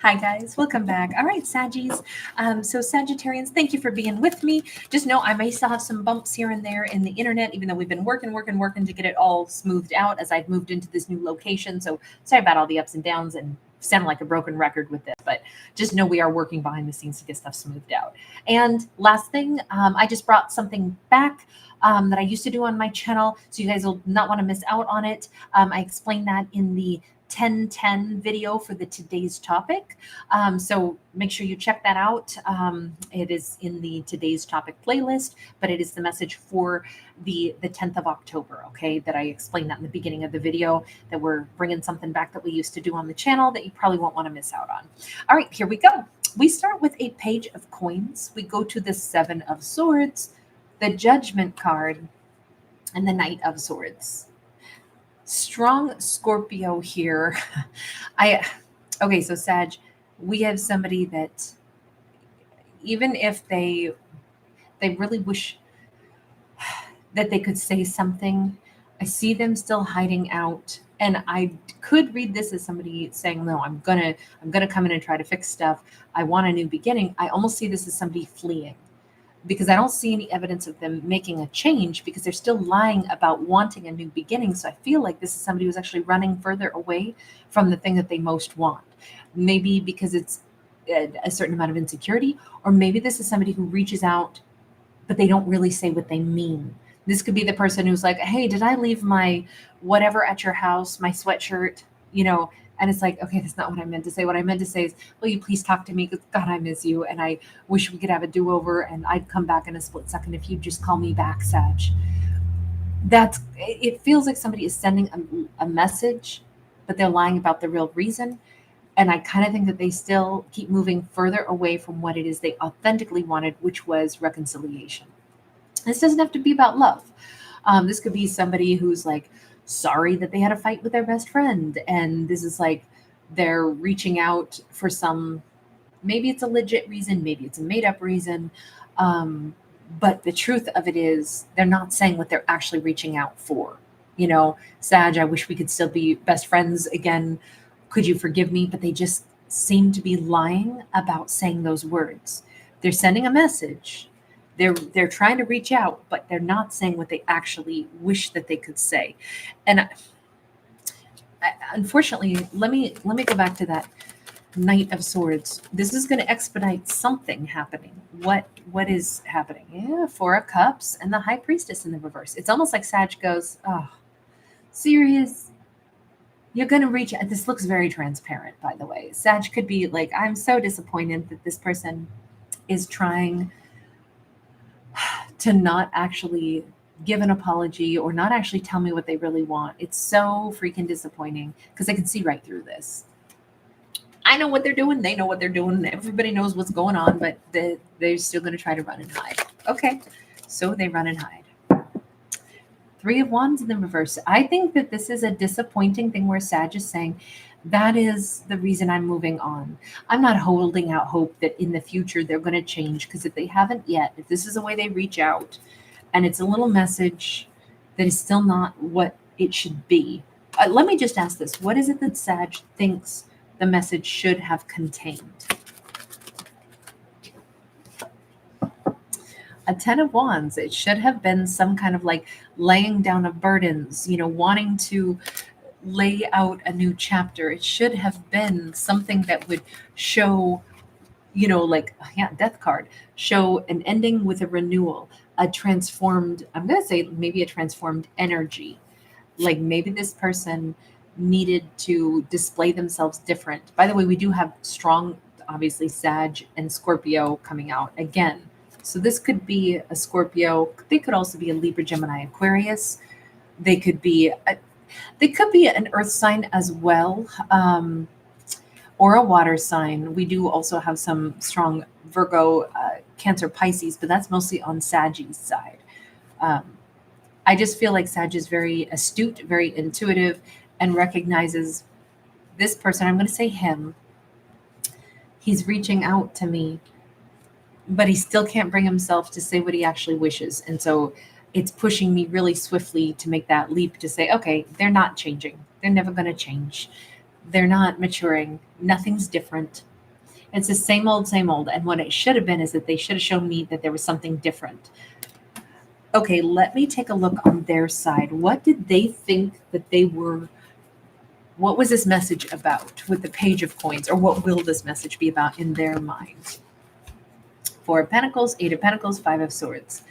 Hi guys, welcome back. All right, Saggies. So Sagittarians, thank you for being with me. Just know I may still have some bumps here and there in the internet, even though we've been working to get it all smoothed out as I've moved into this new location. So sorry about all the ups and downs and sound like a broken record with this, but just know we are working behind the scenes to get stuff smoothed out. And last thing, I just brought something back that I used to do on my channel, so you guys will not want to miss out on it. I explained that in the 1010 video for the today's topic. So make sure you check that out. It is in the today's topic playlist, but it is the message for the 10th of October, okay, that I explained that in the beginning of the video, that we're bringing something back that we used to do on the channel that you probably won't want to miss out on. All right, here we go. We start with a page of coins. We go to the 7 of Swords, the Judgment card, and the Knight of Swords. Strong Scorpio here. Okay, so Sag, we have somebody that even if they really wish that they could say something, I see them still hiding out. And I could read this as somebody saying, no, I'm gonna come in and try to fix stuff. I want a new beginning. I almost see this as somebody fleeing, because I don't see any evidence of them making a change, because they're still lying about wanting a new beginning. So I feel like this is somebody who's actually running further away from the thing that they most want. Maybe because it's a certain amount of insecurity, or maybe this is somebody who reaches out, but they don't really say what they mean. This could be the person who's like, hey, did I leave my whatever at your house, my sweatshirt, and it's like, okay, that's not what I meant to say. What I meant to say is, will you please talk to me? Because God, I miss you. And I wish we could have a do-over, and I'd come back in a split second if you just call me back, Sag. It feels like somebody is sending a message, but they're lying about the real reason. And I kind of think that they still keep moving further away from what it is they authentically wanted, which was reconciliation. This doesn't have to be about love. This could be somebody who's like sorry that they had a fight with their best friend, and this is like they're reaching out for maybe it's a legit reason, maybe it's a made-up reason, but the truth of it is they're not saying what they're actually reaching out for. Sag, I wish we could still be best friends again. Could you forgive me? But they just seem to be lying about saying those words. They're sending a message. They're trying to reach out, but they're not saying what they actually wish that they could say. And unfortunately, let me go back to that Knight of Swords. This is going to expedite something happening. What is happening? Yeah, 4 of Cups and the High Priestess in the reverse. It's almost like Sag goes, oh, serious? You're going to reach out. This looks very transparent, by the way. Sag could be like, I'm so disappointed that this person is trying to not actually give an apology or not actually tell me what they really want. It's so freaking disappointing, because I can see right through this. I know what they're doing. They know what they're doing. Everybody knows what's going on, but they're still going to try to run and hide. Okay, so they run and hide. 3 of Wands in the reverse. I think that this is a disappointing thing where Sag is saying, that is the reason I'm moving on. I'm not holding out hope that in the future they're going to change, because if they haven't yet, if this is the way they reach out and it's a little message that is still not what it should be. Let me just ask this. What is it that Sag thinks the message should have contained? A 10 of Wands. It should have been some kind of like laying down of burdens, wanting to lay out a new chapter. It should have been something that would show, death card, show an ending with a renewal, a transformed, I'm going to say maybe a transformed energy. Like maybe this person needed to display themselves different. By the way, we do have strong, obviously, Sag and Scorpio coming out again. So this could be a Scorpio. They could also be a Libra, Gemini, Aquarius. They could be an earth sign as well, or a water sign. We do also have some strong Virgo, Cancer, Pisces, but that's mostly on Sag's side. I just feel like Sag is very astute, very intuitive, and recognizes this person. I'm going to say him. He's reaching out to me, but he still can't bring himself to say what he actually wishes. And so it's pushing me really swiftly to make that leap to say, okay, they're not changing. They're never going to change. They're not maturing. Nothing's different. It's the same old, same old. And what it should have been is that they should have shown me that there was something different. Okay, let me take a look on their side. What did they think that they were? What was this message about with the Page of Coins? Or what will this message be about in their mind? Four of Pentacles, Eight of Pentacles, Five of Swords.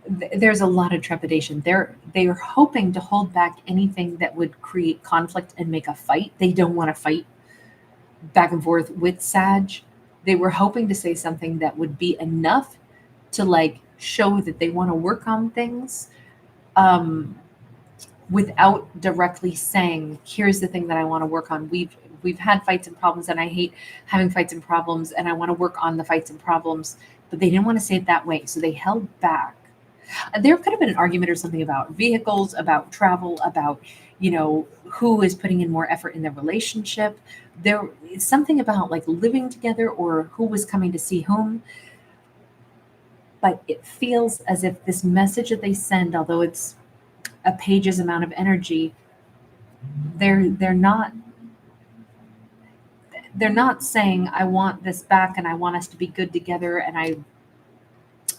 There's a lot of trepidation. They are hoping to hold back anything that would create conflict and make a fight. They don't want to fight back and forth with Sag. They were hoping to say something that would be enough to like show that they want to work on things, without directly saying, here's the thing that I want to work on. We've had fights and problems, and I hate having fights and problems, and I want to work on the fights and problems, but they didn't want to say it that way, so they held back. There could have been an argument or something about vehicles, about travel, about, who is putting in more effort in their relationship. There is something about like living together or who was coming to see whom. But it feels as if this message that they send, although it's a page's amount of energy, they're not saying, I want this back and I want us to be good together. And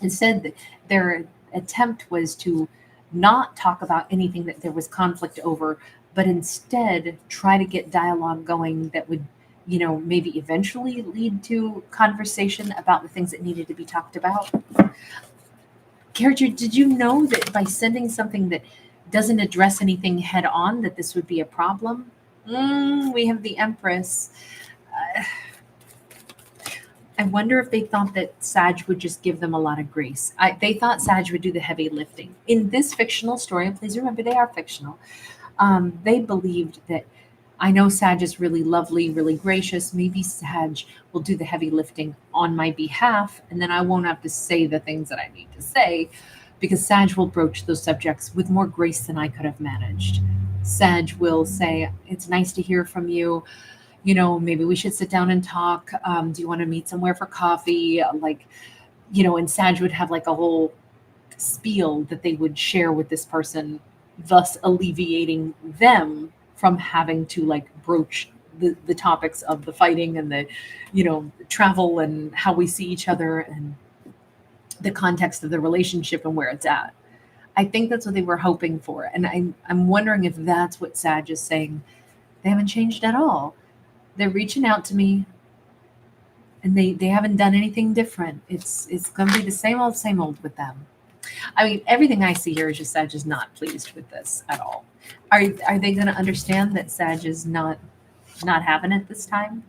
instead their attempt was to not talk about anything that there was conflict over, but instead try to get dialogue going that would, maybe eventually lead to conversation about the things that needed to be talked about. Character, did you know that by sending something that doesn't address anything head on, that this would be a problem? We have the Empress. I wonder if they thought that Sag would just give them a lot of grace. They thought Sag would do the heavy lifting. In this fictional story, and please remember they are fictional, they believed that, I know Sag is really lovely, really gracious. Maybe Sag will do the heavy lifting on my behalf, and then I won't have to say the things that I need to say, because Sag will broach those subjects with more grace than I could have managed. Sag will say, it's nice to hear from you. Maybe we should sit down and talk. Do you want to meet somewhere for coffee? And Sag would have like a whole spiel that they would share with this person, thus alleviating them from having to like broach the topics of the fighting and the, travel and how we see each other and the context of the relationship and where it's at. I think that's what they were hoping for. And I'm wondering if that's what Sag is saying. They haven't changed at all. They're reaching out to me, and they haven't done anything different. It's going to be the same old with them. I mean, everything I see here is just Sag is not pleased with this at all. Are they going to understand that Sag is not having it this time?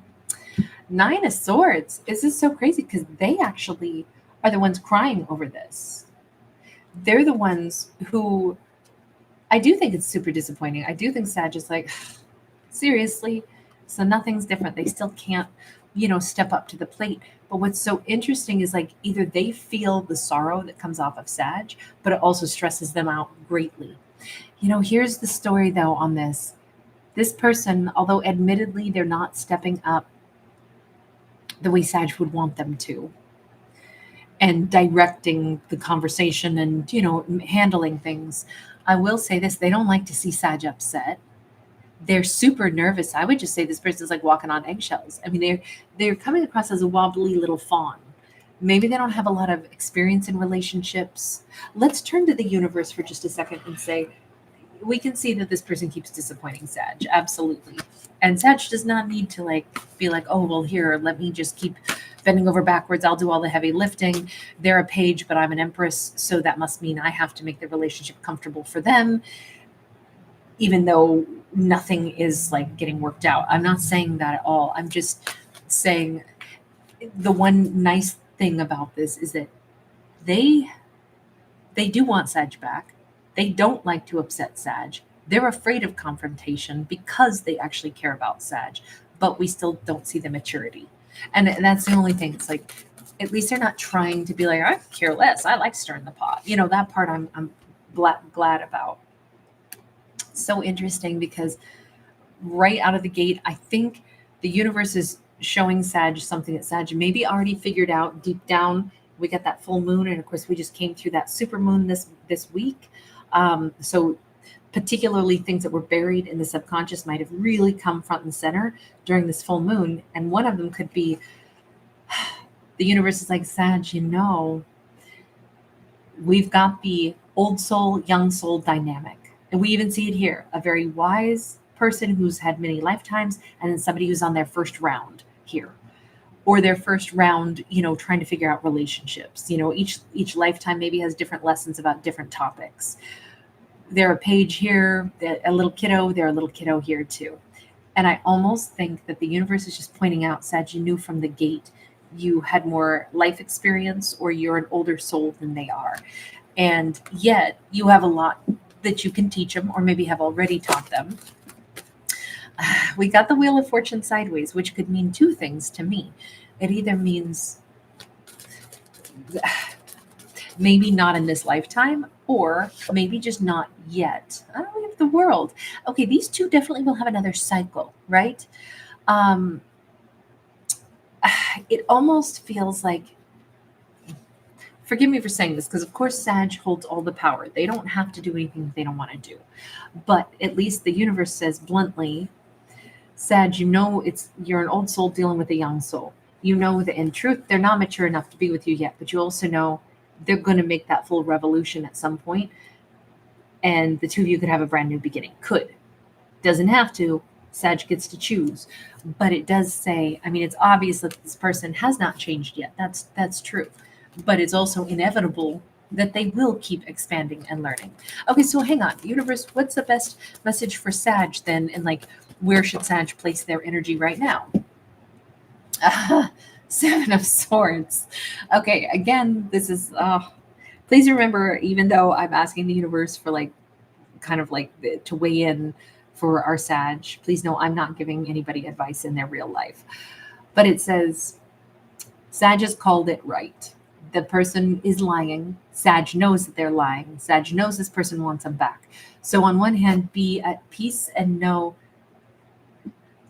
Nine of Swords. This is so crazy because they actually are the ones crying over this. They're the ones who, I do think it's super disappointing. I do think Sag is like, seriously? So nothing's different. They still can't, step up to the plate. But what's so interesting is like either they feel the sorrow that comes off of Sag, but it also stresses them out greatly. Here's the story though on this. This person, although admittedly they're not stepping up the way Sag would want them to, and directing the conversation and, handling things, I will say this, they don't like to see Sag upset. They're super nervous. I would just say this person's like walking on eggshells. I mean, they're coming across as a wobbly little fawn. Maybe they don't have a lot of experience in relationships. Let's turn to the universe for just a second and say, we can see that this person keeps disappointing Sag. Absolutely. And Sag does not need to be like, oh, well, here, let me just keep bending over backwards. I'll do all the heavy lifting. They're a page, but I'm an Empress. So that must mean I have to make the relationship comfortable for them, even though nothing is like getting worked out. I'm not saying that at all. I'm just saying the one nice thing about this is that they do want Sag back. They don't like to upset Sag. They're afraid of confrontation because they actually care about Sag, but we still don't see the maturity. And that's the only thing. It's like, at least they're not trying to be like, I care less. I like stirring the pot. That part I'm glad about. So interesting because right out of the gate, I think the universe is showing Sag something that Sag maybe already figured out deep down. We got that full moon, and of course we just came through that super moon this week. So particularly things that were buried in the subconscious might have really come front and center during this full moon. And one of them could be the universe is like, Sag, we've got the old soul, young soul dynamic. And we even see it here, a very wise person who's had many lifetimes, and then somebody who's on their first round here, or their first round, trying to figure out relationships. Each lifetime maybe has different lessons about different topics. They're a page here, a little kiddo, they're a little kiddo here too. And I almost think that the universe is just pointing out, Sag, you knew from the gate you had more life experience, or you're an older soul than they are. And yet you have a lot that you can teach them, or maybe have already taught them. We got the Wheel of Fortune sideways, which could mean two things to me. It either means maybe not in this lifetime, or maybe just not yet. I don't have the world. Okay, these two definitely will have another cycle, right? It almost feels like, forgive me for saying this, because of course Sag holds all the power. They don't have to do anything they don't want to do. But at least the universe says bluntly, Sag, you're an old soul dealing with a young soul. You know that in truth, they're not mature enough to be with you yet, but you also know they're going to make that full revolution at some point, and the two of you could have a brand new beginning. Could. Doesn't have to. Sag gets to choose. But it does say, it's obvious that this person has not changed yet. That's true. But it's also inevitable that they will keep expanding and learning. Okay, so hang on. Universe, what's the best message for Sag then? And where should Sag place their energy right now? Seven of Swords. Okay, again, this is, please remember, even though I'm asking the universe for to weigh in for our Sag, please know I'm not giving anybody advice in their real life. But it says, Sag has called it right. The person is lying. Sag knows that they're lying. Sag knows this person wants them back. So on one hand, be at peace and know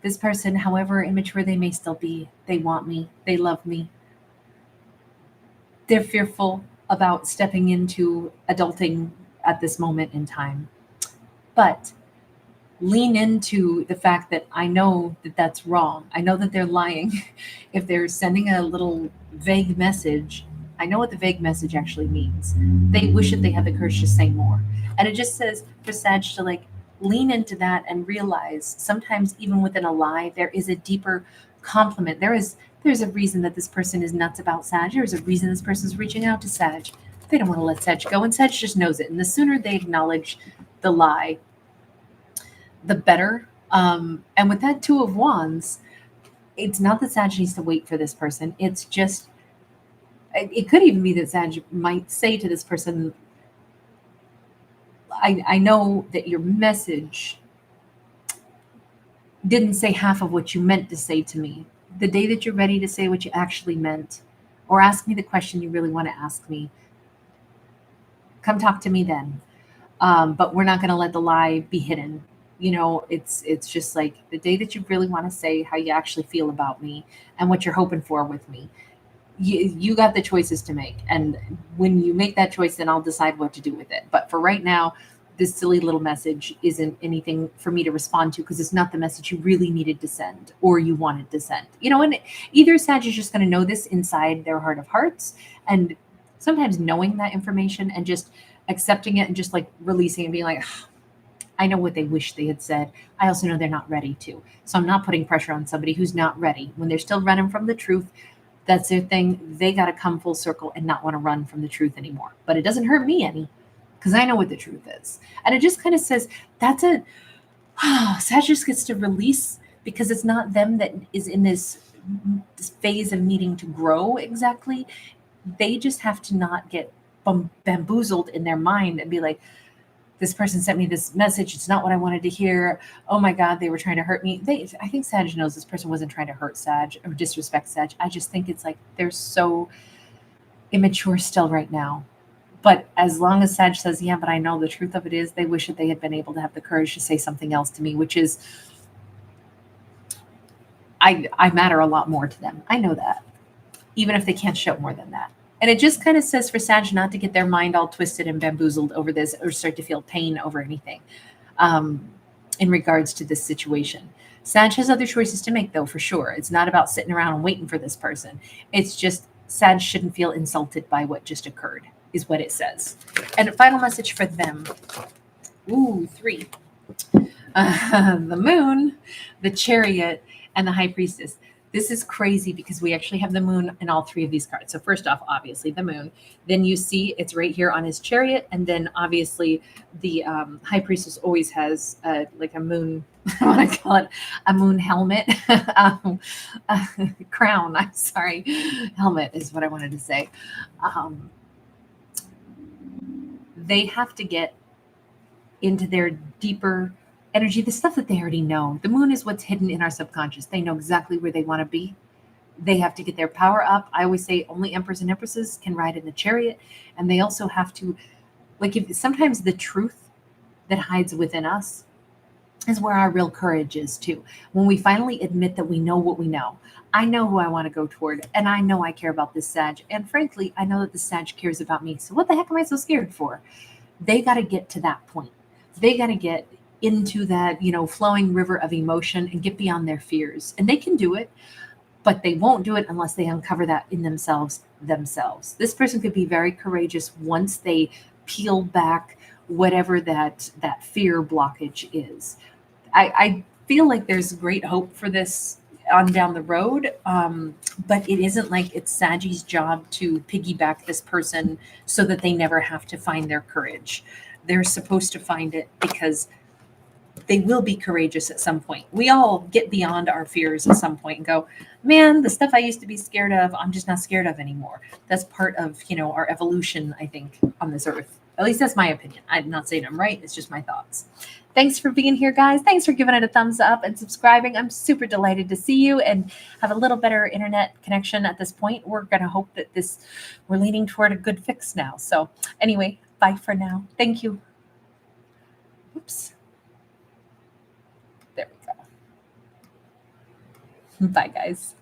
this person, however immature they may still be, they want me, they love me. They're fearful about stepping into adulting at this moment in time. But lean into the fact that I know that that's wrong. I know that they're lying. If they're sending a little vague message, I know what the vague message actually means. They wish that they had the courage to say more. And it just says for Sag to lean into that and realize sometimes even within a lie, there is a deeper compliment. There's a reason that this person is nuts about Sag. There's a reason this person's reaching out to Sag. They don't want to let Sag go, and Sag just knows it. And the sooner they acknowledge the lie, the better. And with that Two of Wands, it's not that Sag needs to wait for this person. It's just, it could even be that Sag might say to this person, I know that your message didn't say half of what you meant to say to me. The day that you're ready to say what you actually meant, or ask me the question you really want to ask me, come talk to me then. But we're not going to let the lie be hidden. It's just the day that you really want to say how you actually feel about me and what you're hoping for with me. You got the choices to make. And when you make that choice, then I'll decide what to do with it. But for right now, this silly little message isn't anything for me to respond to, because it's not the message you really needed to send or you wanted to send. And either Sag is just going to know this inside their heart of hearts, and sometimes knowing that information and just accepting it and just releasing and being like, I know what they wish they had said. I also know they're not ready to. So I'm not putting pressure on somebody who's not ready. When they're still running from the truth, that's their thing. They got to come full circle and not want to run from the truth anymore. But it doesn't hurt me any, because I know what the truth is. And it just kind of says, Sag just gets to release, because it's not them that is in this phase of needing to grow exactly. They just have to not get bamboozled in their mind and be like, this person sent me this message. It's not what I wanted to hear. Oh my God, they were trying to hurt me. I think Sag knows this person wasn't trying to hurt Sag or disrespect Sag. I just think it's they're so immature still right now. But as long as Sag says, yeah, but I know the truth of it is, they wish that they had been able to have the courage to say something else to me, which is, I matter a lot more to them. I know that, even if they can't show more than that. And it just kind of says for Sag not to get their mind all twisted and bamboozled over this or start to feel pain over anything. in regards to this situation. Sag has other choices to make, though, for sure. It's not about sitting around and waiting for this person. It's just Sag shouldn't feel insulted by what just occurred, is what it says. And a final message for them. Ooh, 3. The moon, the chariot, and the high priestess. This is crazy because we actually have the moon in all 3 of these cards. So first off, obviously the moon. Then you see it's right here on his chariot, and then obviously the high priestess always has like a moon. What I call it, a moon helmet, crown. I'm sorry, helmet is what I wanted to say. They have to get into their deeper energy, the stuff that they already know. The moon is what's hidden in our subconscious. They know exactly where they want to be. They have to get their power up. I always say only emperors and empresses can ride in the chariot. And they also have to, like, if sometimes the truth that hides within us is where our real courage is too. When we finally admit that we know what we know. I know who I want to go toward, and I know I care about this Sag. And frankly, I know that the Sag cares about me. So what the heck am I so scared for? They got to get to that point. They got to get into that, flowing river of emotion and get beyond their fears. And they can do it, but they won't do it unless they uncover that in themselves. This person could be very courageous once they peel back whatever that fear blockage is. I feel like there's great hope for this on down the road, but it isn't like it's Saggy's job to piggyback this person so that they never have to find their courage. They're supposed to find it because they will be courageous at some point. We all get beyond our fears at some point and go, man, the stuff I used to be scared of, I'm just not scared of anymore. That's part of, our evolution, I think, on this earth. At least that's my opinion. I'm not saying I'm right. It's just my thoughts. Thanks for being here, guys. Thanks for giving it a thumbs up and subscribing. I'm super delighted to see you and have a little better internet connection at this point. We're going to hope that we're leaning toward a good fix now. So anyway, bye for now. Thank you. Oops. There we go. Bye, guys.